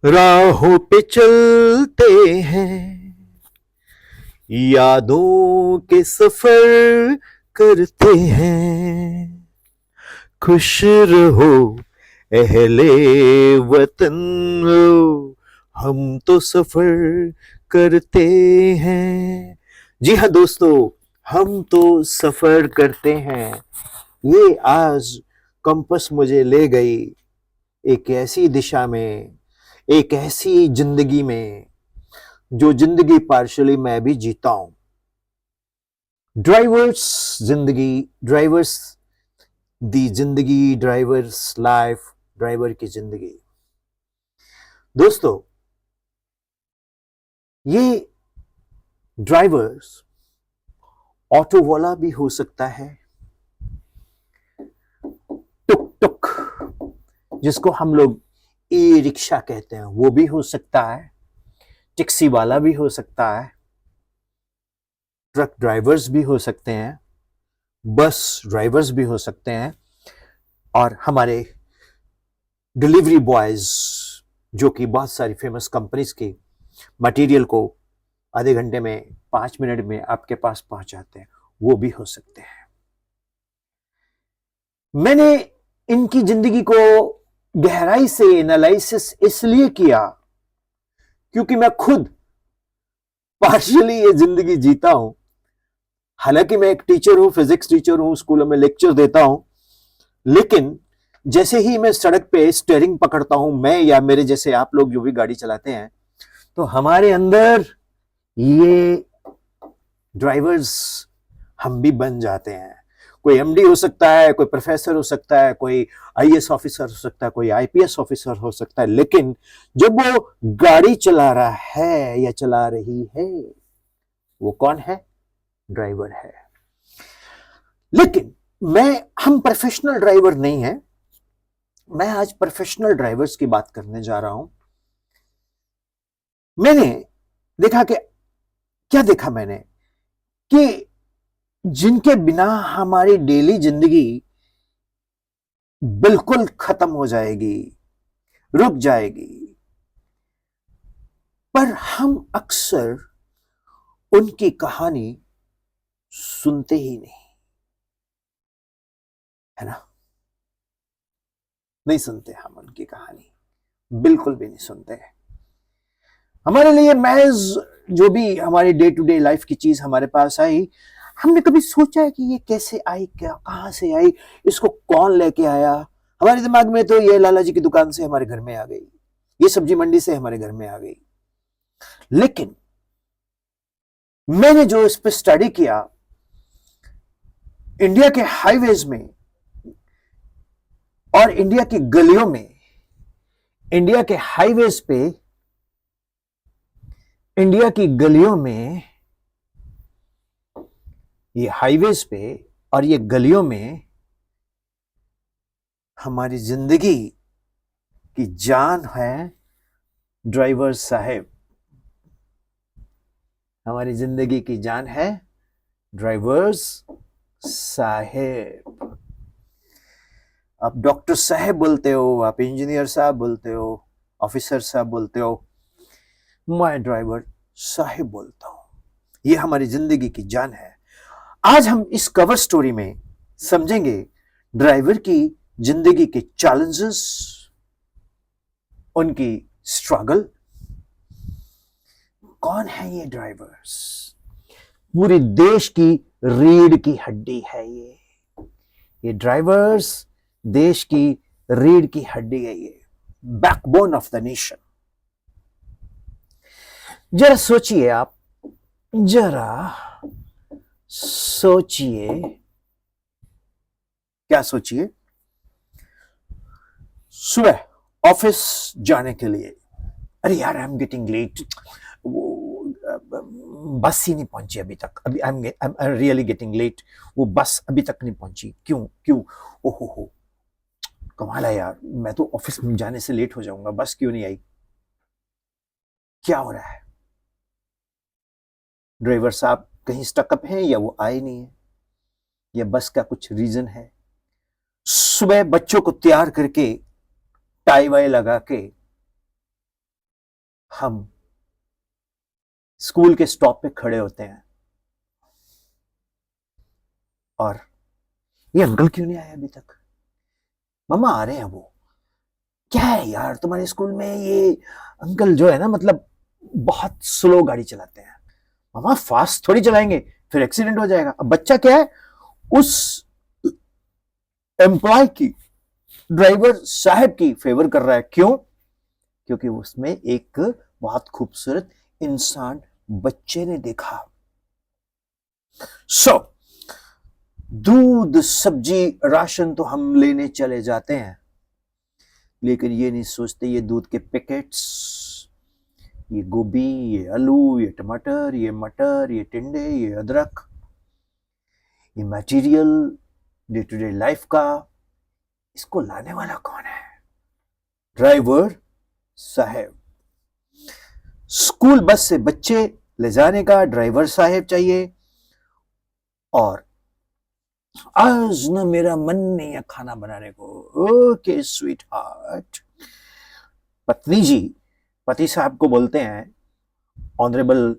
राहों पे चलते हैं, यादों के सफर करते हैं। खुश रहो अहले वतन, हम तो सफर करते हैं। जी हाँ दोस्तों, हम तो सफर करते हैं। ये आज कंपस मुझे ले गई एक ऐसी दिशा में, एक ऐसी जिंदगी में जो जिंदगी पार्शली मैं भी जीता हूं। ड्राइवर्स जिंदगी, ड्राइवर्स दी जिंदगी, ड्राइवर्स लाइफ, ड्राइवर की जिंदगी। दोस्तों, ये ड्राइवर्स ऑटो वाला भी हो सकता है, टुक टुक जिसको हम लोग ई रिक्शा कहते हैं वो भी हो सकता है, टैक्सी वाला भी हो सकता है, ट्रक ड्राइवर्स भी हो सकते हैं, बस ड्राइवर्स भी हो सकते हैं, और हमारे डिलीवरी बॉयज जो कि बहुत सारी फेमस कंपनीज की मटेरियल को आधे घंटे में 5 मिनट में आपके पास पहुंचाते हैं, वो भी हो सकते हैं। मैंने इनकी जिंदगी को गहराई से एनालिसिस इसलिए किया क्योंकि मैं खुद पार्शियली ये जिंदगी जीता हूं। हालांकि मैं एक टीचर हूं, फिजिक्स टीचर हूं, स्कूलों में लेक्चर देता हूं, लेकिन जैसे ही मैं सड़क पे स्टीयरिंग पकड़ता हूं, मैं या मेरे जैसे आप लोग जो भी गाड़ी चलाते हैं, तो हमारे अंदर ये ड्राइवर्स हम भी बन जाते हैं। कोई एमडी हो सकता है, कोई प्रोफेसर हो सकता है, कोई आईएएस ऑफिसर हो सकता है, कोई आईपीएस ऑफिसर हो सकता है, लेकिन जब वो गाड़ी चला रहा है या चला रही है, वो कौन है? ड्राइवर है। लेकिन हम प्रोफेशनल ड्राइवर नहीं है। मैं आज प्रोफेशनल ड्राइवर्स की बात करने जा रहा हूं। मैंने देखा कि क्या देखा मैंने कि जिनके बिना हमारी डेली जिंदगी बिल्कुल खत्म हो जाएगी, रुक जाएगी, पर हम अक्सर उनकी कहानी सुनते ही नहीं, है ना? नहीं सुनते हम उनकी कहानी, बिल्कुल भी नहीं सुनते। हमारे लिए महज जो भी हमारी डे टू डे लाइफ की चीज हमारे पास आई, हमने कभी सोचा है कि ये कैसे आई, क्या कहां से आई, इसको कौन लेके आया? हमारे दिमाग में तो ये लाला जी की दुकान से हमारे घर में आ गई, ये सब्जी मंडी से हमारे घर में आ गई। लेकिन मैंने जो इस पर स्टडी किया, इंडिया के हाईवेज में और इंडिया की गलियों में, इंडिया के हाईवेज पे, इंडिया की गलियों में, ये हाईवेज पे और ये गलियों में हमारी जिंदगी की जान है ड्राइवर साहब। हमारी जिंदगी की जान है ड्राइवर्स साहब। आप डॉक्टर साहब बोलते हो, आप इंजीनियर साहब बोलते हो, ऑफिसर साहब बोलते हो, मैं ड्राइवर साहब बोलता हूं। ये हमारी जिंदगी की जान है। आज हम इस कवर स्टोरी में समझेंगे ड्राइवर की जिंदगी के चैलेंजेस, उनकी स्ट्रगल। कौन है ये ड्राइवर्स? पूरे देश की रीढ़ की हड्डी है ये ड्राइवर्स देश की रीढ़ की हड्डी है, ये बैकबोन ऑफ द नेशन। जरा सोचिए आप, जरा सोचिए, क्या सोचिए? सुबह ऑफिस जाने के लिए, अरे यार आई एम गेटिंग लेट, बस ही नहीं पहुंची अभी तक, अभी I am really getting late, वो बस अभी तक नहीं पहुंची, क्यों क्यों? ओहो हो, कमाल है यार, मैं तो ऑफिस में जाने से लेट हो जाऊंगा, बस क्यों नहीं आई? क्या हो रहा है? ड्राइवर साहब कहीं स्टकअप हैं या वो आए नहीं है, या बस का कुछ रीजन है? सुबह बच्चों को तैयार करके, टाई वाई लगा के हम स्कूल के स्टॉप पे खड़े होते हैं और ये अंकल क्यों नहीं आए अभी तक? मम्मा आ रहे हैं वो। क्या है यार तुम्हारे स्कूल में ये अंकल जो है ना, मतलब बहुत स्लो गाड़ी चलाते हैं। मम्मा फास्ट थोड़ी चलाएंगे, फिर एक्सीडेंट हो जाएगा। अब बच्चा क्या है, उस एम्प्लॉय की, ड्राइवर साहब की फेवर कर रहा है। क्यों? क्योंकि उसमें एक बहुत खूबसूरत इंसान बच्चे ने देखा। सो दूध, सब्जी, राशन तो हम लेने चले जाते हैं, लेकिन ये नहीं सोचते ये दूध के पैकेट्स, ये गोभी, ये आलू, ये टमाटर, ये मटर, ये टिंडे, ये अदरक, ये material day to day life का, इसको लाने वाला कौन है? ड्राइवर साहब। स्कूल बस से बच्चे ले जाने का ड्राइवर साहब चाहिए। और आज ना मेरा मन नहीं है खाना बनाने को। Okay sweetheart. पत्नी जी पति साहब को बोलते हैं, honourable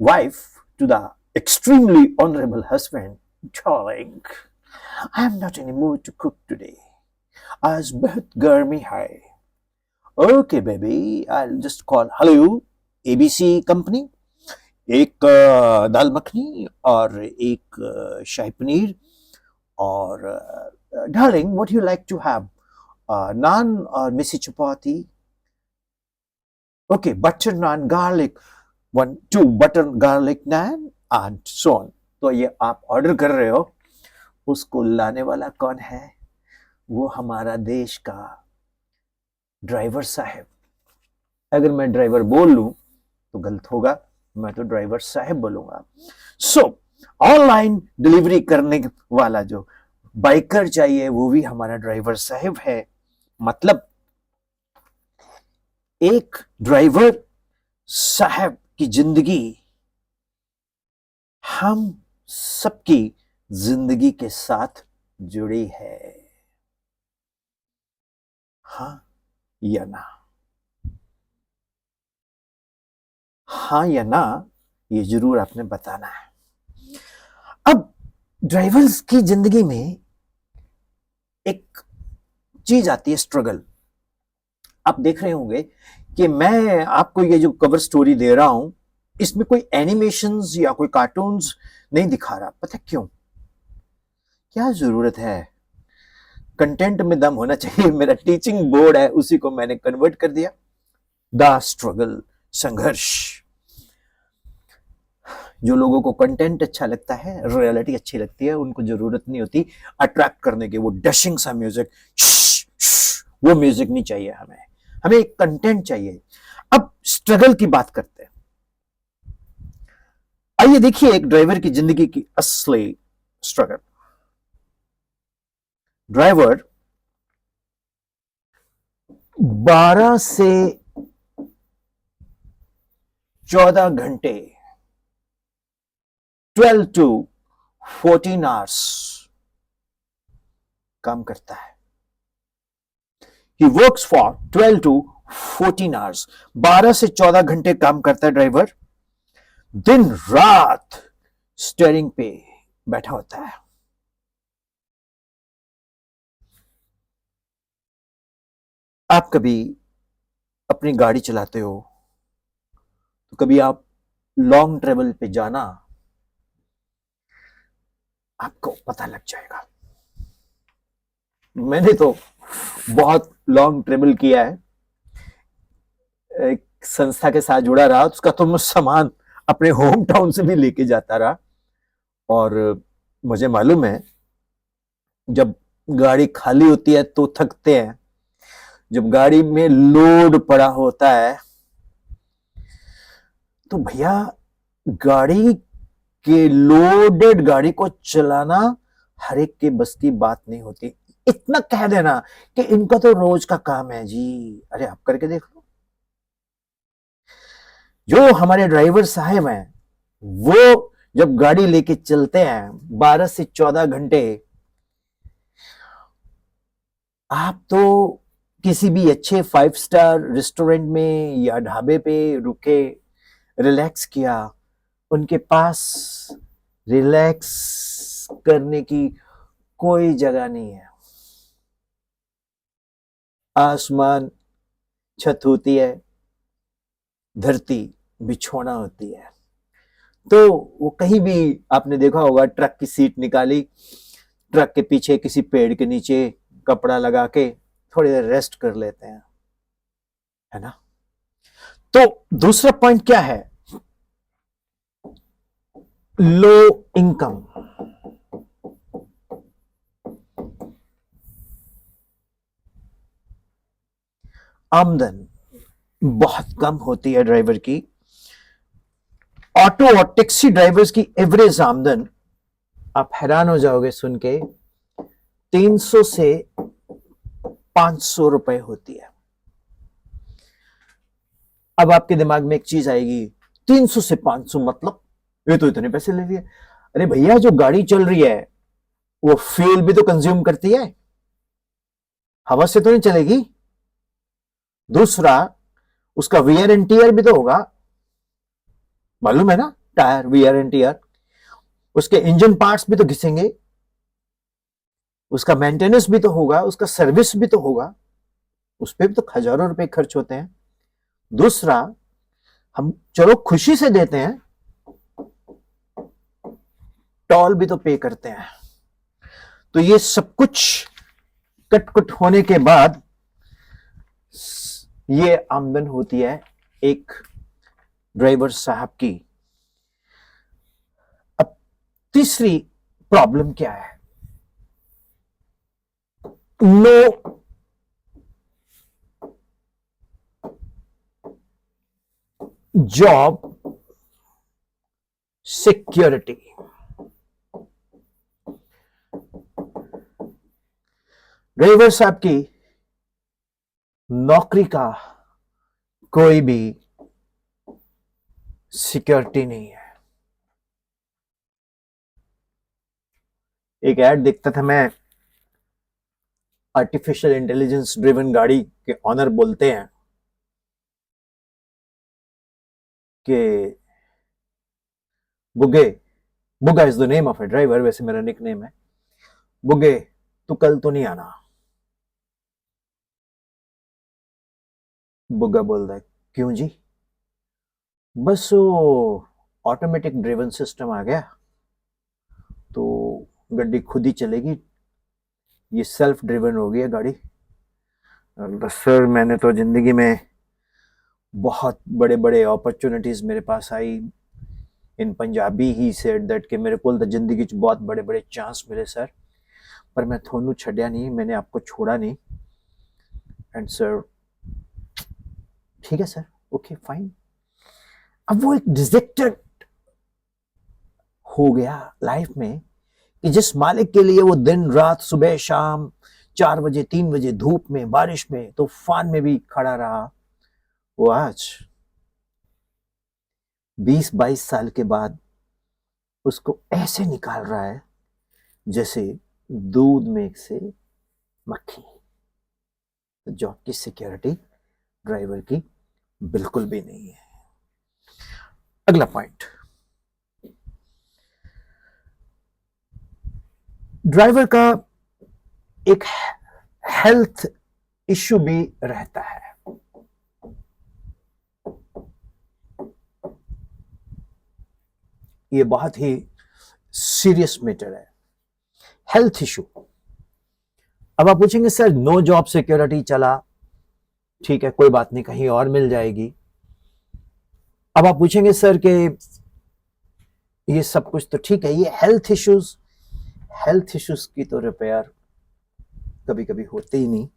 wife to the extremely honourable husband, darling I am not in mood to cook today, आज बहुत गर्मी है। Okay baby, I just call, hello ABC company, एक दाल मखनी और एक शाही पनीर, और darling what you like to have, नान और मिसी चपाती? Okay, butter naan garlic, 1 2 butter garlic naan and so on. तो ये आप ऑर्डर कर रहे हो, उसको लाने वाला कौन है? वो हमारा देश का ड्राइवर साहब। अगर मैं ड्राइवर बोल लूं तो गलत होगा, मैं तो ड्राइवर साहब बोलूंगा। सो ऑनलाइन डिलीवरी करने वाला जो बाइकर चाहिए वो भी हमारा ड्राइवर साहब है। मतलब एक ड्राइवर साहब की जिंदगी हम सबकी जिंदगी के साथ जुड़ी है। हाँ या ना? हाँ या ना, ये जरूर आपने बताना है। अब ड्राइवर्स की जिंदगी में एक चीज आती है, स्ट्रगल। आप देख रहे होंगे कि मैं आपको ये जो कवर स्टोरी दे रहा हूं, इसमें कोई एनिमेशंस या कोई कार्टून्स नहीं दिखा रहा। पता क्यों? क्या जरूरत है? कंटेंट में दम होना चाहिए। मेरा टीचिंग बोर्ड है, उसी को मैंने कन्वर्ट कर दिया। द स्ट्रगल, संघर्ष। जो लोगों को कंटेंट अच्छा लगता है, रियलिटी अच्छी लगती है, उनको जरूरत नहीं होती अट्रैक्ट करने की वो डैशिंग सा म्यूजिक, वो म्यूजिक नहीं चाहिए हमें। हमें एक कंटेंट चाहिए। अब स्ट्रगल की बात करते हैं। आइए देखिए एक ड्राइवर की जिंदगी की असली स्ट्रगल। ड्राइवर 12 से 14 घंटे, 12 to 14 आवर्स काम करता है। He works for 12 to 14 hours. 12 से 14 घंटे काम करता है ड्राइवर। दिन रात स्टीयरिंग पे बैठा होता है। आप कभी अपनी गाड़ी चलाते हो तो कभी आप लॉन्ग ट्रेवल पे जाना, आपको पता लग जाएगा। मैंने तो बहुत लॉन्ग ट्रेवल किया है। एक संस्था के साथ जुड़ा रहा, उसका तो मैं सामान अपने होम टाउन से भी लेके जाता रहा। और मुझे मालूम है, जब गाड़ी खाली होती है तो थकते हैं, जब गाड़ी में लोड पड़ा होता है तो भैया गाड़ी के, लोडेड गाड़ी को चलाना हर एक के बस की बात नहीं होती। इतना कह देना कि इनका तो रोज का काम है जी, अरे आप करके देख लो। जो हमारे ड्राइवर साहब हैं, वो जब गाड़ी लेके चलते हैं 12 से 14 घंटे, आप तो किसी भी अच्छे 5 स्टार रेस्टोरेंट में या ढाबे पे रुके, रिलैक्स किया, उनके पास रिलैक्स करने की कोई जगह नहीं है। आसमान छत होती है, धरती बिछौना होती है। तो वो कहीं भी आपने देखा होगा, ट्रक की सीट निकाली, ट्रक के पीछे किसी पेड़ के नीचे कपड़ा लगा के थोड़ी देर रेस्ट कर लेते हैं, है ना। तो दूसरा पॉइंट क्या है, लो इनकम। आमदन बहुत कम होती है ड्राइवर की। ऑटो और टैक्सी ड्राइवर्स की एवरेज आमदन, आप हैरान हो जाओगे सुन के, 300 से 500 रुपए होती है। अब आपके दिमाग में एक चीज आएगी, 300 से 500 मतलब ये तो इतने पैसे ले लिए। अरे भैया, जो गाड़ी चल रही है वो फ्यूल भी तो कंज्यूम करती है, हवा से तो नहीं चलेगी। दूसरा, उसका वियर एंड टीयर भी तो होगा, मालूम है ना, टायर, वियर एंड टीयर। उसके इंजन पार्ट्स भी तो घिसेंगे, उसका मेंटेनेंस भी तो होगा, उसका सर्विस भी तो होगा, उस पर भी तो हजारों रुपए खर्च होते हैं। दूसरा, हम चलो खुशी से देते हैं, टोल भी तो पे करते हैं। तो ये सब कुछ कटकुट होने के बाद ये आमदन होती है एक ड्राइवर साहब की। अब तीसरी प्रॉब्लम क्या है, लो जॉब सिक्योरिटी। ड्राइवर साहब की नौकरी का कोई भी सिक्योरिटी नहीं है। एक ऐड देखता था मैं, आर्टिफिशियल इंटेलिजेंस ड्रिवन गाड़ी के ऑनर बोलते हैं कि बुगे, बुगा is the name of a driver, वैसे मेरा निक नेम है, बुगे तू कल तो नहीं आना। बुगा बोल रहा है, क्यों जी? बस वो ऑटोमेटिक ड्रिवन सिस्टम आ गया तो गाड़ी खुद ही चलेगी, ये सेल्फ ड्रिवन हो गई है गाड़ी। बस सर, मैंने तो जिंदगी में बहुत बड़े बड़े अपॉर्चुनिटीज मेरे पास आई, इन पंजाबी ही सेड दैट कि मेरे को जिंदगी च बहुत बड़े बड़े चांस मिले सर, पर मैं थोनू छड्या नहीं, मैंने आपको छोड़ा नहीं। एंड सर, ठीक है सर, ओके फाइन। अब वो एक डिजेक्टेड हो गया लाइफ में कि जिस मालिक के लिए वो दिन रात सुबह शाम 4 बजे 3 बजे धूप में बारिश में तूफान में भी खड़ा रहा, वो आज 20-22 साल के बाद उसको ऐसे निकाल रहा है जैसे दूध में से मक्खी। तो जॉब की सिक्योरिटी ड्राइवर की बिल्कुल भी नहीं है। अगला पॉइंट, ड्राइवर का एक हेल्थ इश्यू भी रहता है। ये बहुत ही सीरियस मैटर है, हेल्थ इश्यू। अब आप पूछेंगे सर, नो जॉब सिक्योरिटी चला, ठीक है कोई बात नहीं, कहीं और मिल जाएगी। अब आप पूछेंगे सर कि ये सब कुछ तो ठीक है, ये हेल्थ इश्यूज की तो रिपेयर कभी कभी होते ही नहीं,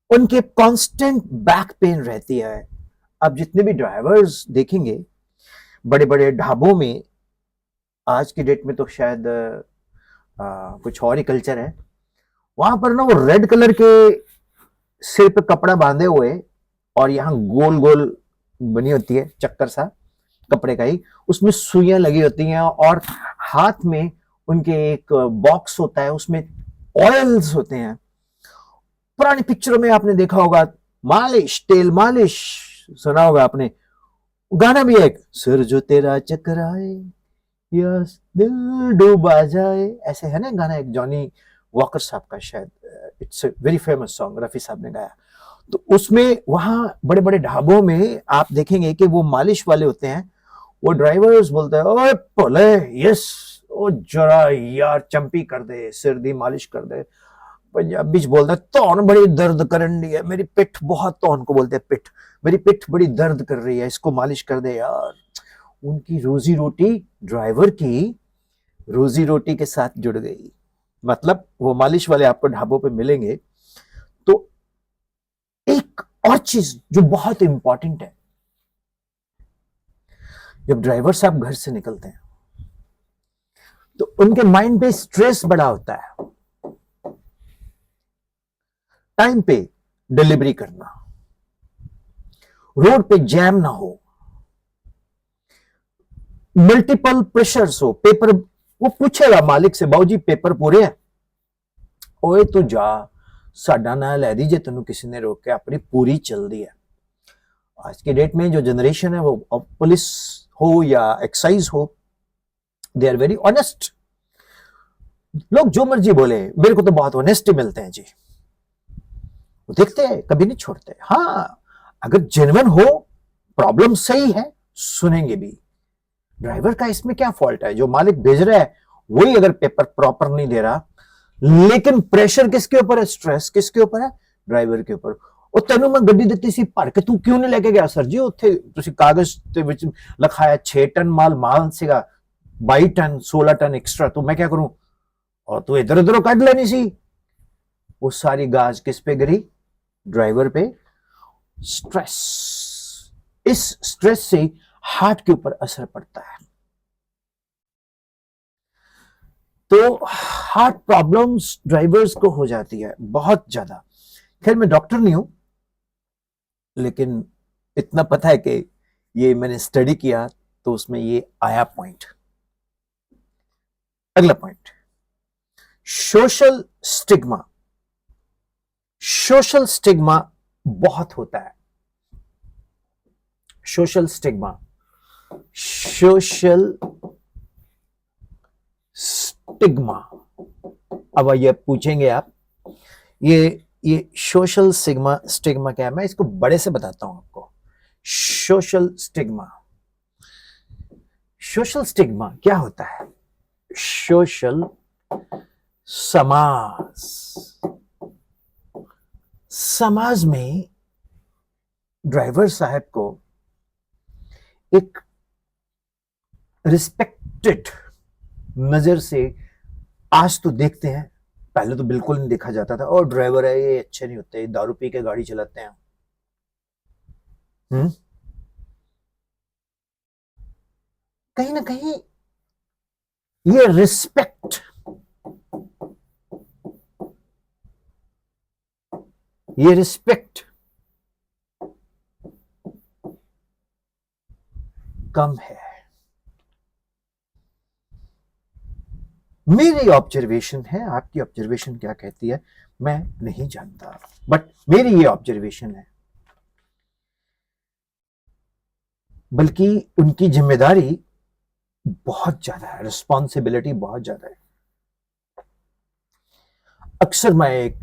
उनके कांस्टेंट बैक पेन रहती है। अब जितने भी ड्राइवर्स देखेंगे बड़े बड़े ढाबों में, आज की डेट में तो शायद कुछ और ही कल्चर है, वहां पर ना वो रेड कलर के सिर पे कपड़ा बांधे हुए और यहाँ गोल गोल बनी होती है चक्कर सा कपड़े का ही, उसमें सुइयां लगी होती हैं और हाथ में उनके एक बॉक्स होता है, उसमें ऑयल्स होते हैं। पुरानी पिक्चरों में आपने देखा होगा, मालिश, तेल मालिश सुना होगा आपने। गाना भी है एक, सिर जो तेरा चकराए या दिल डूबा जाए, ऐसे है ना गाना, एक जॉनी वॉकर साहब का, शायद it's very famous song, Rafi साहब ने गाया। तो उसमें वहां बड़े बड़े ढाबों में आप देखेंगे कि वो मालिश वाले होते हैं, वो ड्राइवर्स बोलते हैं, ओए भोले, यस, ओ जरा यार चंपी कर दे, सिर दी मालिश कर दे। पंजाबी च बोलता है, धौन बड़ी दर्द करन दी है, मेरी पिठ बहुत, धौन को बोलते हैं पिठ, मेरी पिठ बड़ी दर्द कर रही है, इसको मालिश कर दे यार। उनकी रोजी रोटी, ड्राइवर की रोजी रोटी के साथ जुड़ गई। मतलब वो मालिश वाले आपको ढाबों पे मिलेंगे। तो एक और चीज जो बहुत इंपॉर्टेंट है, जब ड्राइवर साहब घर से निकलते हैं तो उनके माइंड पे स्ट्रेस बड़ा होता है। टाइम पे डिलीवरी करना, रोड पे जैम ना हो, मल्टीपल प्रेशर्स हो, पेपर, वो पूछेगा मालिक से, बाबूजी पेपर पूरे हैं? ओए तू जा, साडा ना लै दी जे तेनू किसी ने रोक के, अपनी पूरी चल दी है। आज के डेट में जो जनरेशन है, वो पुलिस हो या एक्साइज हो, दे आर वेरी ऑनेस्ट। लोग जो मर्जी बोले, मेरे को तो बहुत ऑनेस्ट मिलते हैं जी, वो देखते हैं, कभी नहीं छोड़ते। हाँ, अगर जेन्युइन हो, प्रॉब्लम सही है, सुनेंगे भी। ड्राइवर का इसमें क्या फॉल्ट है? जो मालिक भेज रहा है वही अगर पेपर प्रॉपर नहीं दे रहा, लेकिन प्रेशर किसके ऊपर है, स्ट्रेस किसके ऊपर है? ड्राइवर के ऊपर। ਉਹ ਤੈਨੂੰ ਮੈਂ ਗੱਡੀ ਦਿੱਤੀ ਸੀ ਭਰ ਕੇ, ਤੂੰ ਕਿਉਂ ਨਹੀਂ ਲੈ ਕੇ ਗਿਆ? ਸਰ ਜੀ ਉੱਥੇ ਤੁਸੀਂ ਕਾਗਜ਼ ਦੇ ਵਿੱਚ ਲਿਖਾਇਆ 6 टन माल ਸੀਗਾ, 22 टन 16 टन एक्स्ट्रा, तो मैं क्या करूं? और तू इधर उधर कट लेनी सी। वो सारी गाज किस पे गिरी? ड्राइवर पे। स्ट्रेस, इस स्ट्रेस से हार्ट के ऊपर असर पड़ता है। तो हार्ट प्रॉब्लम्स ड्राइवर्स को हो जाती है बहुत ज्यादा। खैर मैं डॉक्टर नहीं हूं, लेकिन इतना पता है कि ये मैंने स्टडी किया तो उसमें ये आया पॉइंट। अगला point, social stigma. Social stigma बहुत होता है। Social stigma, social stigma. अब ये पूछेंगे आप, ये सोशल स्टिग्मा क्या है? मैं इसको बड़े से बताता हूं आपको। सोशल स्टिग्मा, सोशल स्टिग्मा क्या होता है? सोशल, समाज में ड्राइवर साहब को एक रिस्पेक्टेड नजर से आज तो देखते हैं, पहले तो बिल्कुल नहीं देखा जाता था। और ड्राइवर है ये अच्छे नहीं होते, दारू पी के गाड़ी चलाते हैं। कहीं ना कहीं ये रिस्पेक्ट, ये रिस्पेक्ट कम है। मेरी ऑब्जर्वेशन है, आपकी ऑब्जर्वेशन क्या कहती है मैं नहीं जानता, बट मेरी ये ऑब्जर्वेशन है। बल्कि उनकी जिम्मेदारी बहुत ज्यादा है, रिस्पॉन्सिबिलिटी बहुत ज्यादा है। अक्सर मैं एक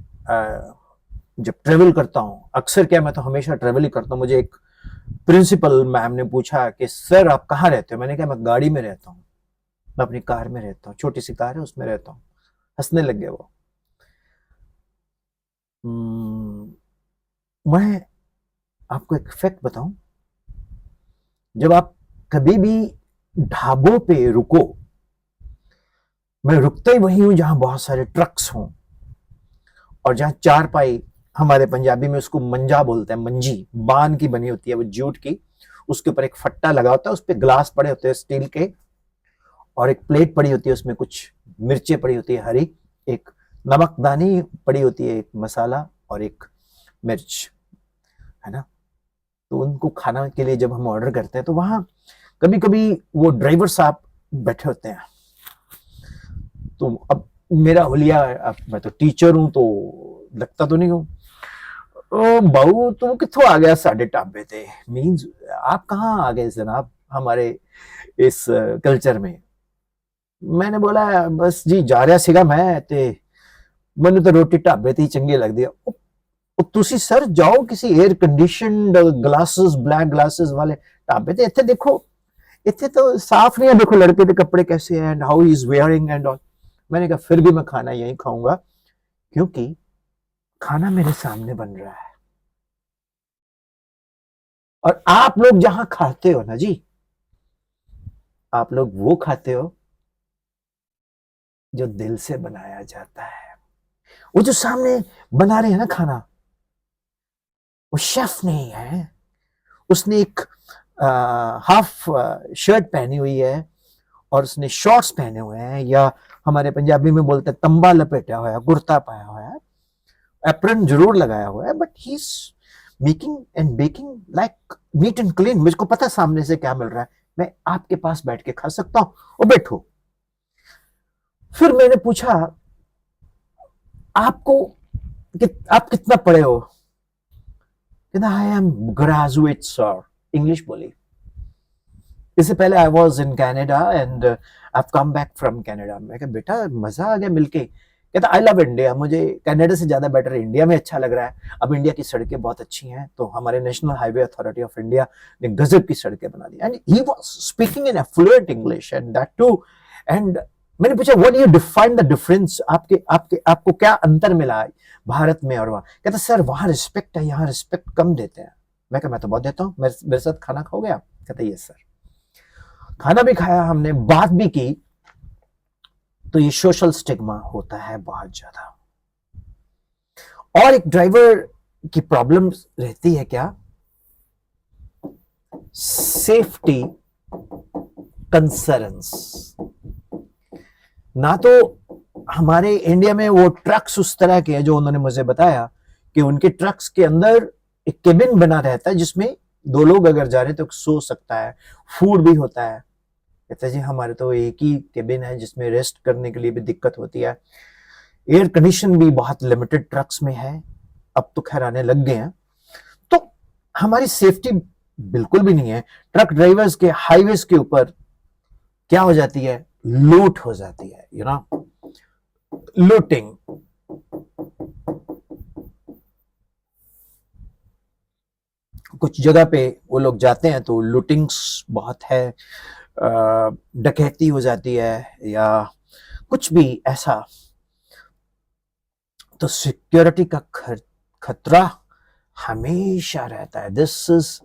जब ट्रेवल करता हूं, अक्सर क्या, मैं तो हमेशा ट्रेवल ही करता हूं। मुझे एक प्रिंसिपल मैम ने पूछा कि सर आप कहाँ रहते हो? मैंने कहा मैं गाड़ी में रहता हूं, मैं अपनी कार में रहता हूँ, छोटी सी कार है उसमें रहता हूँ। हंसने लग गए वो। मैं आपको एक फैक्ट बताऊं, जब आप कभी भी ढाबों पे रुको, मैं रुकता ही वहीं हूं जहां बहुत सारे ट्रक्स हों और जहां चारपाई, हमारे पंजाबी में उसको मंजा बोलते हैं, मंजी, बान की बनी होती है वो, जूट की, उसके ऊपर एक फट्टा लगा होता है, उस पर ग्लास पड़े होते हैं स्टील के, और एक प्लेट पड़ी होती है, उसमें कुछ मिर्चें पड़ी होती है हरी, एक नमकदानी पड़ी होती है, एक मसाला और एक मिर्च, है ना। तो उनको खाना के लिए जब हम ऑर्डर करते हैं तो वहां कभी कभी वो ड्राइवर साहब बैठे होते हैं। तो अब मेरा हुलिया, अब मैं तो टीचर हूं तो लगता तो नहीं हूं, ओ बहू तुम कित्थों आ गया साडे ढाबे ते मींस आप कहाँ आ गए जनाब हमारे इस कल्चर में। मैंने बोला बस जी जा ਰਿਹਾ ਸੀਗਾ मैं ते ਮੈਨੂੰ ਤਾਂ ਰੋਟੀ ਢਾਬੇ ਤੇ ਹੀ ਚੰਗੀ ਲੱਗਦੀ ਆ। ਉਹ ਤੁਸੀਂ ਸਰ ਜਾਓ ਕਿਸੇ 에ਅਰ ਕੰਡੀਸ਼ਨਡ ਗਲਾसेस ब्लैक ग्लासेस वाले ढाबे ਤੇ ਇੱਥੇ ਦੇਖੋ ਇੱਥੇ तो साफ नहीं है देखो लड़के के कपड़े कैसे हैं and how he is wearing and all. मैंने कहा फिर भी मैं खाना यहीं खाऊंगा क्योंकि खाना मेरे सामने बन रहा है और आप लोग जहां खाते हो ना जी आप लोग वो खाते हो जो दिल से बनाया जाता है। वो जो सामने बना रहे हैं ना खाना वो शेफ नहीं है। उसने एक हाफ शर्ट पहनी हुई है और उसने शॉर्ट्स पहने हुए हैं या हमारे पंजाबी में बोलते हैं तंबा लपेटा हुआ है कुर्ता पाया हुआ है एप्रन जरूर लगाया हुआ है but he is making and baking like neat and clean. मुझको पता सामने से क्या मिल रहा है मैं आपके पास बैठ के खा सकता हूं और बैठो। फिर मैंने पूछा आपको आप कितना पढ़े हो। कहता I am graduate sir English बोली। इससे पहले I was in Canada and I come back from Canada. मैं कहा बेटा मजा आ गया मिलके। कहता आई लव इंडिया मुझे कनाडा से ज्यादा बेटर इंडिया में अच्छा लग रहा है। अब इंडिया की सड़कें बहुत अच्छी हैं तो हमारे National Highway Authority of India ने गजब की सड़कें बना दी and he was speaking in fluent English and that too. And मैंने पूछा what do you define the difference आपके आपके आपको क्या अंतर मिला है भारत में और वहां। कहता सर वहां रिस्पेक्ट है यहाँ रिस्पेक्ट कम देते हैं। मैं कहा मैं तो बहुत देता हूँ मेरे साथ खाना खाओगे आप। कहता यस सर। खाना भी खाया हमने बात भी की तो ये सोशल स्टिग्मा होता है बहुत ज्यादा। और एक ड्राइवर की प्रॉब्लम रहती है क्या सेफ्टी कंसर्न्स। ना तो हमारे इंडिया में वो ट्रक्स उस तरह के हैं जो उन्होंने मुझे बताया कि उनके ट्रक्स के अंदर एक केबिन बना रहता है जिसमें दो लोग अगर जा रहे हैं तो सो सकता है फूड भी होता है। कहते जी हमारे तो एक ही केबिन है जिसमें रेस्ट करने के लिए भी दिक्कत होती है। एयर कंडीशन भी बहुत लिमिटेड ट्रक्स में है अब तो खैर आने लग गए हैं। तो हमारी सेफ्टी बिल्कुल भी नहीं है। ट्रक ड्राइवर्स के हाईवेज के ऊपर क्या हो जाती है लूट हो जाती है यू नो लूटिंग। कुछ जगह पे वो लोग जाते हैं तो लूटिंग्स बहुत है डकैती हो जाती है या कुछ भी ऐसा। तो सिक्योरिटी का खतरा हमेशा रहता है। दिस इज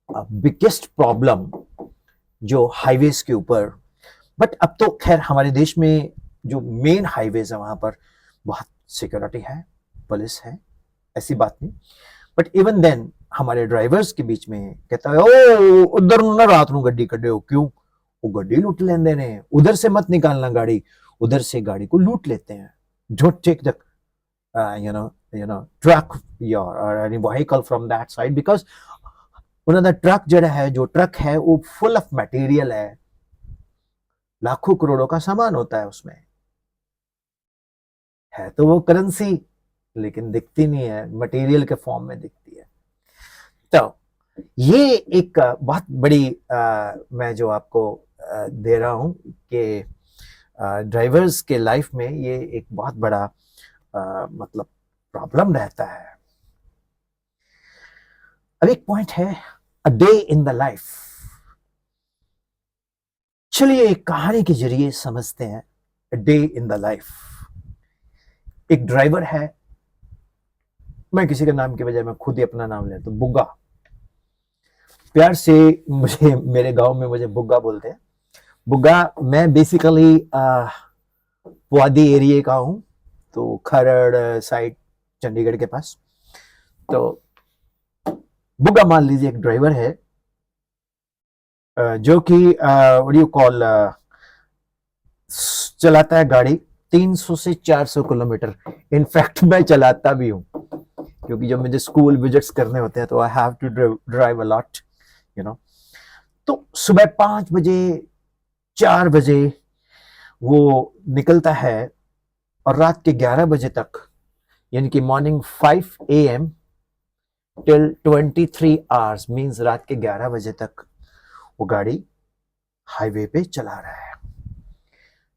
बिगेस्ट प्रॉब्लम जो हाईवेज के ऊपर। बट अब तो खैर हमारे देश में जो मेन हाईवेज है वहां पर बहुत सिक्योरिटी है पुलिस है ऐसी बात नहीं। बट इवन देन हमारे ड्राइवर्स के बीच में कहता है ओ उधर ना रात को गड्डी कड्डे हो क्यों वो गड्डी लूट लेंदे ने उधर से मत निकालना गाड़ी उधर से गाड़ी को लूट लेते हैं। Don't take the you know truck or any vehicle from that side because उन्होंने ट्रक जड़ा है जो ट्रक है वो फुल ऑफ मटेरियल है लाखों करोड़ों का सामान होता है उसमें है तो वो करेंसी लेकिन दिखती नहीं है मटेरियल के फॉर्म में दिखती है। तो ये एक बहुत बड़ी मैं जो आपको दे रहा हूं कि ड्राइवर्स के लाइफ में ये एक बहुत बड़ा मतलब प्रॉब्लम रहता है। अब एक पॉइंट है a day in the life. चलिए एक कहानी के जरिए समझते हैं a day in the life. एक ड्राइवर है मैं किसी के नाम के बजाय मैं खुद ही अपना नाम लेता हूं बुग्गा। प्यार से मुझे मेरे गांव में मुझे बुग्गा बोलते हैं। बुग्गा मैं बेसिकली पुआधी एरिया का हूं तो खरड़ साइड चंडीगढ़ के पास। तो बुग्गा मान लीजिए एक ड्राइवर है जो कि व्हाट यू कॉल चलाता है गाड़ी 300 से 400 किलोमीटर। इनफैक्ट मैं चलाता भी हूं क्योंकि जब मुझे स्कूल विजिट्स करने होते हैं तो I have to drive a lot you know. तो सुबह 5 बजे 4 बजे वो निकलता है और रात के 11 बजे तक यानी कि morning 5 AM till 23 hours, means रात के 11 बजे तक वो गाड़ी हाईवे पे चला रहा है।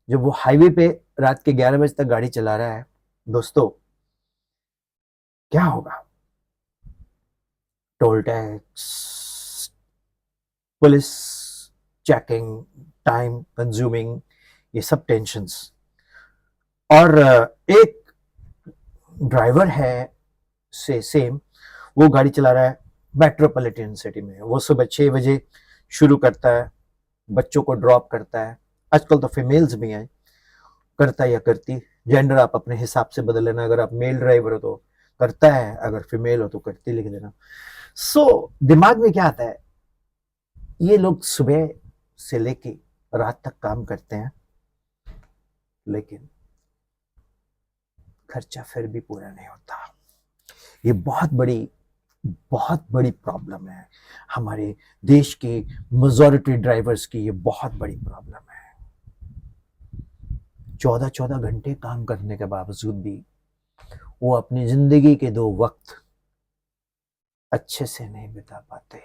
जब वो हाईवे पे रात के 11 बजे तक गाड़ी चला रहा है दोस्तों, क्या होगा? Toll tax, police checking, time consuming, ये सब टेंशन्स। और एक ड्राइवर है से सेम, वो गाड़ी चला रहा है मेट्रोपॉलिटन सिटी में। वो सुबह 6 बजे शुरू करता है, बच्चों को ड्रॉप करता है। आजकल तो फीमेल्स भी हैं, करता या करती, जेंडर आप अपने हिसाब से बदल लेना। अगर आप मेल ड्राइवर हो तो करता है, अगर फीमेल हो तो करती लिख देना। सो दिमाग में क्या आता है, ये लोग सुबह से लेके रात तक काम करते हैं, लेकिन खर्चा फिर भी पूरा नहीं होता। ये बहुत बड़ी प्रॉब्लम है हमारे देश के मेजॉरिटी ड्राइवर्स की। ये बहुत बड़ी प्रॉब्लम है। 14-14 घंटे काम करने के बावजूद भी वो अपनी जिंदगी के 2 वक्त अच्छे से नहीं बिता पाते।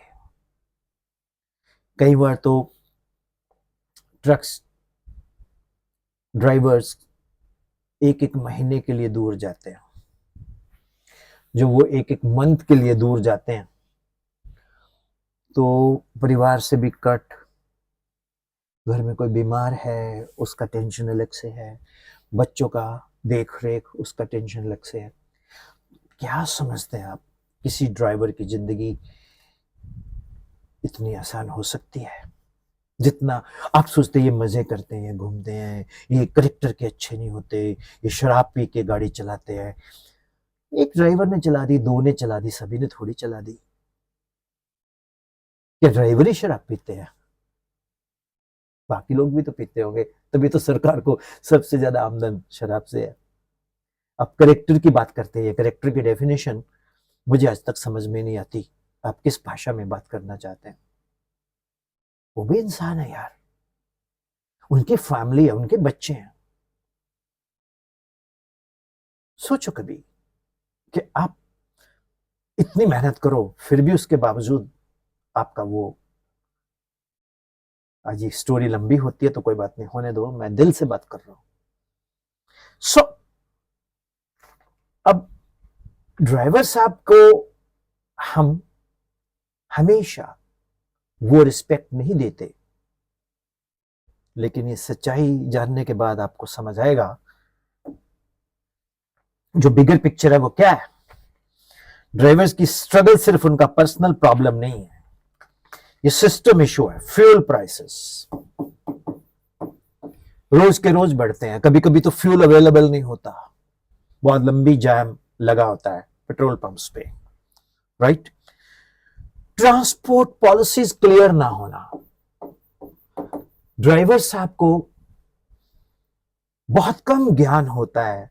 कई बार तो ट्रक्स ड्राइवर्स एक महीने के लिए दूर जाते हैं। जो वो एक मंथ के लिए दूर जाते हैं तो परिवार से भी कट, घर में कोई बीमार है उसका टेंशन अलग से है, बच्चों का देख रेख उसका टेंशन अलग से है। क्या समझते हैं आप, किसी ड्राइवर की जिंदगी इतनी आसान हो सकती है? जितना आप सोचते हैं ये मजे करते हैं, घूमते हैं, ये करेक्टर के अच्छे नहीं होते, ये शराब पी के गाड़ी चलाते हैं। एक ड्राइवर ने चला दी, 2 ने चला दी, सभी ने थोड़ी चला दी। क्या ड्राइवर ही शराब पीते हैं? बाकी लोग भी तो पीते होंगे, तभी तो सरकार को सबसे ज्यादा आमदन शराब से है। अब करेक्टर की बात करते हैं, करेक्टर की डेफिनेशन मुझे आज तक समझ में नहीं आती। आप किस भाषा में बात करना चाहते हैं? वो भी इंसान है यार, उनकी फैमिली है, उनके बच्चे हैं। सोचो कभी कि आप इतनी मेहनत करो फिर भी उसके बावजूद आपका वो, आज ये स्टोरी लंबी होती है तो कोई बात नहीं, होने दो, मैं दिल से बात कर रहा हूं। सो अब ड्राइवर साहब को हम हमेशा वो रिस्पेक्ट नहीं देते, लेकिन ये सच्चाई जानने के बाद आपको समझ आएगा जो बिगर पिक्चर है वो क्या है। ड्राइवर्स की स्ट्रगल सिर्फ उनका पर्सनल प्रॉब्लम नहीं है, ये सिस्टम इशू है। फ्यूल प्राइसेस रोज के रोज बढ़ते हैं, कभी कभी तो फ्यूल अवेलेबल नहीं होता, बहुत लंबी जाम लगा होता है पेट्रोल पंप्स पे, राइट। ट्रांसपोर्ट पॉलिसीज क्लियर ना होना, ड्राइवर साहब को बहुत कम ज्ञान होता है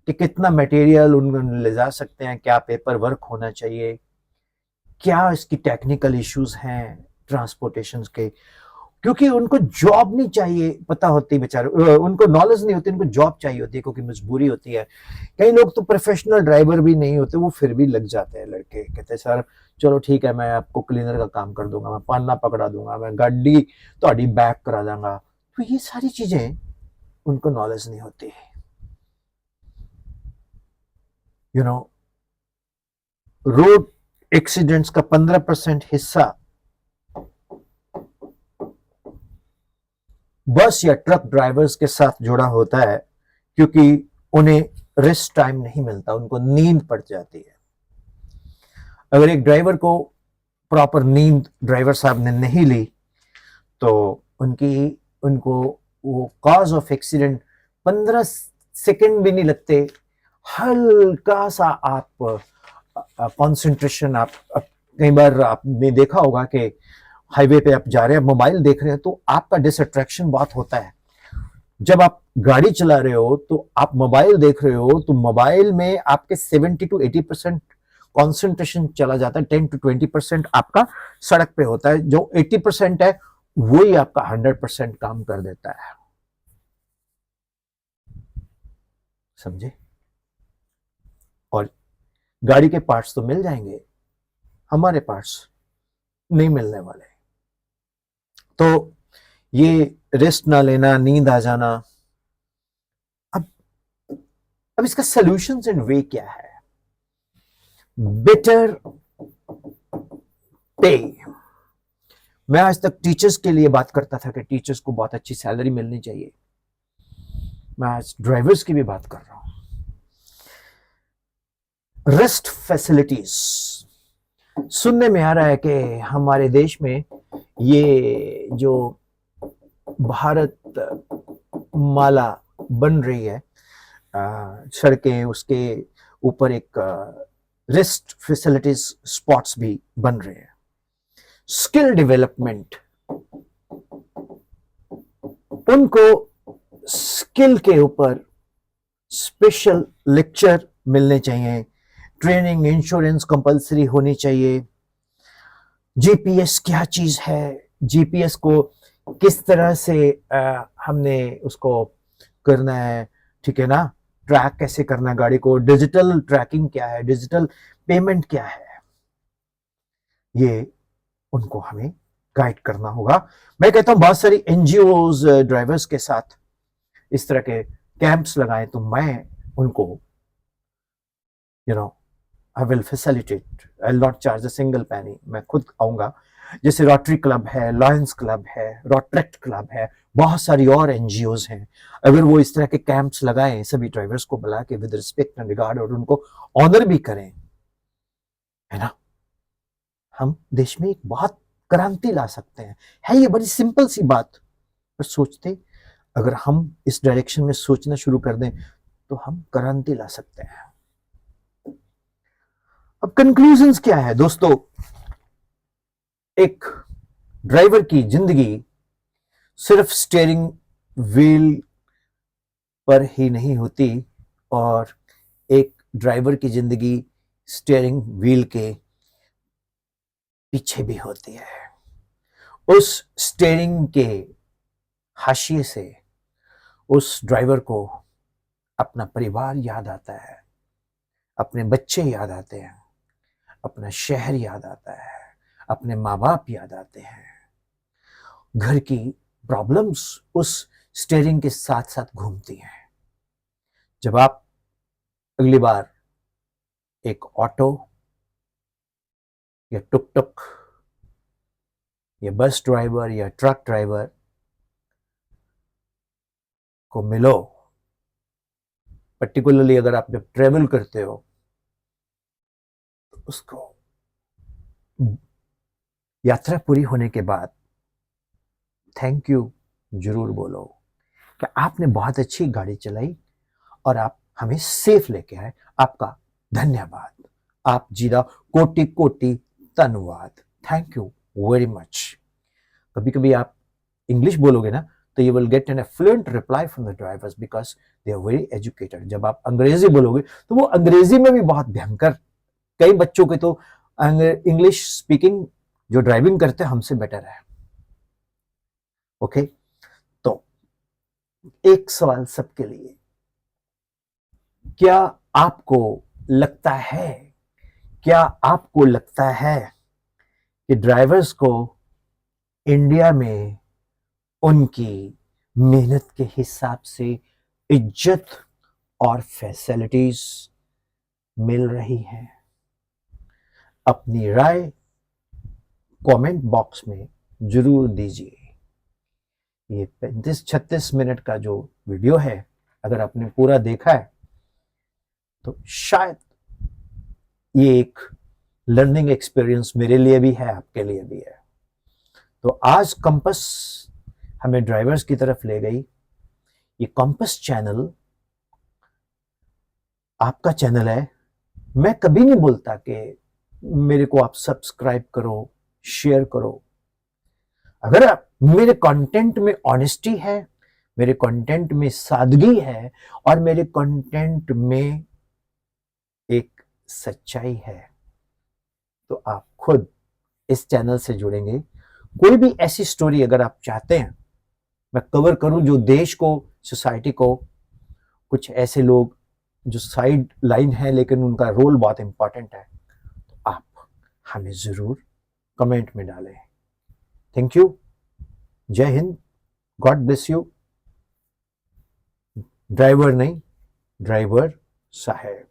कि कितना मटेरियल उन ले जा सकते हैं, क्या पेपर वर्क होना चाहिए, क्या इसकी टेक्निकल इश्यूज हैं ट्रांसपोर्टेशन के। क्योंकि उनको जॉब नहीं चाहिए पता होती बेचारे, उनको नॉलेज नहीं होती, उनको जॉब चाहिए होती है क्योंकि मजबूरी होती है। कई लोग तो प्रोफेशनल ड्राइवर भी नहीं होते, वो फिर भी लग जाते हैं। लड़के कहते हैं सर चलो ठीक है, मैं आपको क्लीनर का काम कर दूंगा, मैं पाना पकड़ा दूंगा, मैं गाड़ी थोड़ी बैक करा दूंगा। तो ये सारी चीजें उनको नॉलेज नहीं होती। यू नो, रोड एक्सीडेंट्स का 15% हिस्सा बस या ट्रक ड्राइवर्स के साथ जुड़ा होता है, क्योंकि उन्हें रेस्ट टाइम नहीं मिलता, उनको नींद पड़ जाती है। अगर एक ड्राइवर को प्रॉपर नींद ड्राइवर साहब ने नहीं ली तो उनको वो कॉज ऑफ एक्सीडेंट 15 सेकंड भी नहीं लगते। हल्का सा आप कंसंट्रेशन, आप कई बार आपने देखा होगा कि हाईवे पे आप जा रहे हैं, मोबाइल देख रहे हैं तो आपका डिसअट्रैक्शन बहुत होता है। जब आप गाड़ी चला रहे हो तो आप मोबाइल देख रहे हो तो मोबाइल में आपके 70 to 80% कॉन्सेंट्रेशन चला जाता है, 10 to 20% आपका सड़क पे होता है। जो 80% है वही आपका 100% काम कर देता है। समझे? और गाड़ी के पार्ट्स तो मिल जाएंगे, हमारे पास नहीं मिलने वाले। तो ये रेस्ट ना लेना, नींद आ जाना, अब अब इसका सॉल्यूशंस एंड वे क्या है? बेटर पे। मैं आज तक टीचर्स के लिए बात करता था कि टीचर्स को बहुत अच्छी सैलरी मिलनी चाहिए। मैं आज ड्राइवर्स की भी बात कर रहा हूं। रेस्ट फैसिलिटीज, सुनने में आ रहा है कि हमारे देश में ये जो भारत माला बन रही है, सड़कें, उसके ऊपर एक रेस्ट फैसिलिटीज स्पॉट्स भी बन रहे हैं। स्किल डेवलपमेंट, उनको स्किल के ऊपर स्पेशल लेक्चर मिलने चाहिए, ट्रेनिंग, इंश्योरेंस कंपलसरी होनी चाहिए। जीपीएस क्या चीज है, जीपीएस को किस तरह से हमने उसको करना है, ठीक है ना, ट्रैक कैसे करना है गाड़ी को, डिजिटल ट्रैकिंग क्या है, डिजिटल पेमेंट क्या है, ये उनको हमें गाइड करना होगा। मैं कहता हूं बहुत सारी एनजीओज ड्राइवर्स के साथ इस तरह के कैंप्स लगाएं तो मैं उनको I will facilitate, I will not charge a single पैनी। मैं खुद आऊंगा। जैसे रोटरी क्लब है, लॉयंस क्लब है, रोट्रेक्ट क्लब है, बहुत सारी और एनजीओज हैं। अगर वो इस तरह के कैंप्स लगाएं, सभी ड्राइवर्स को बुला के विद रिस्पेक्ट एंड रिगार्ड, और उनको ऑनर भी करें, है ना, हम देश में एक बहुत क्रांति ला सकते हैं। है ये बड़ी सिंपल सी बात, पर सोचते अगर हम इस डायरेक्शन में सोचना शुरू कर दें तो हम क्रांति ला सकते हैं। अब कंक्लूजन्स क्या है दोस्तों? एक ड्राइवर की जिंदगी सिर्फ स्टीयरिंग व्हील पर ही नहीं होती, और एक ड्राइवर की जिंदगी स्टीयरिंग व्हील के पीछे भी होती है। उस स्टीयरिंग के हाशिए से उस ड्राइवर को अपना परिवार याद आता है, अपने बच्चे याद आते हैं, अपना शहर याद आता है, अपने माँ बाप याद आते हैं। घर की प्रॉब्लम्स उस स्टीयरिंग के साथ साथ घूमती हैं। जब आप अगली बार एक ऑटो या टुक टुक या बस ड्राइवर या ट्रक ड्राइवर को मिलो, पर्टिकुलरली अगर आप जब ट्रेवल करते हो, तो उसको यात्रा पूरी होने के बाद थैंक यू जरूर बोलो कि आपने बहुत अच्छी गाड़ी चलाई और आप हमें सेफ लेके आए। आपका धन्यवाद। आप जीरा कोटि कोटि धन्यवाद। Thank you very much. कभी कभी आप इंग्लिश बोलोगे ना, तो you will get an fluent reply from the drivers because they are very educated. जब आप अंग्रेजी बोलोगे तो वो अंग्रेजी में भी बहुत भयंकर, कई बच्चों के तो इंग्लिश स्पीकिंग जो ड्राइविंग करते हैं हमसे बेटर है। ओके, तो एक सवाल सबके लिए, क्या आपको लगता है, क्या आपको लगता है कि ड्राइवर्स को इंडिया में उनकी मेहनत के हिसाब से इज्जत और फैसिलिटीज मिल रही है? अपनी राय कमेंट बॉक्स में जरूर दीजिए। ये 35-36 मिनट का जो वीडियो है, अगर आपने पूरा देखा है तो शायद ये एक लर्निंग एक्सपीरियंस मेरे लिए भी है, आपके लिए भी है। तो आज कंपस हमें ड्राइवर्स की तरफ ले गई। ये कंपस चैनल आपका चैनल है। मैं कभी नहीं बोलता कि मेरे को आप सब्सक्राइब करो, शेयर करो। अगर आप मेरे कंटेंट में ऑनेस्टी है, मेरे कंटेंट में सादगी है, और मेरे कंटेंट में एक सच्चाई है, तो आप खुद इस चैनल से जुड़ेंगे। कोई भी ऐसी स्टोरी अगर आप चाहते हैं मैं कवर करूं, जो देश को, सोसाइटी को, कुछ ऐसे लोग जो साइड लाइन है लेकिन उनका रोल बहुत इंपॉर्टेंट है, तो आप हमें जरूर कमेंट में डालें। Thank you. Jai Hind. God bless you. Driver नहीं, ड्राइवर साहब।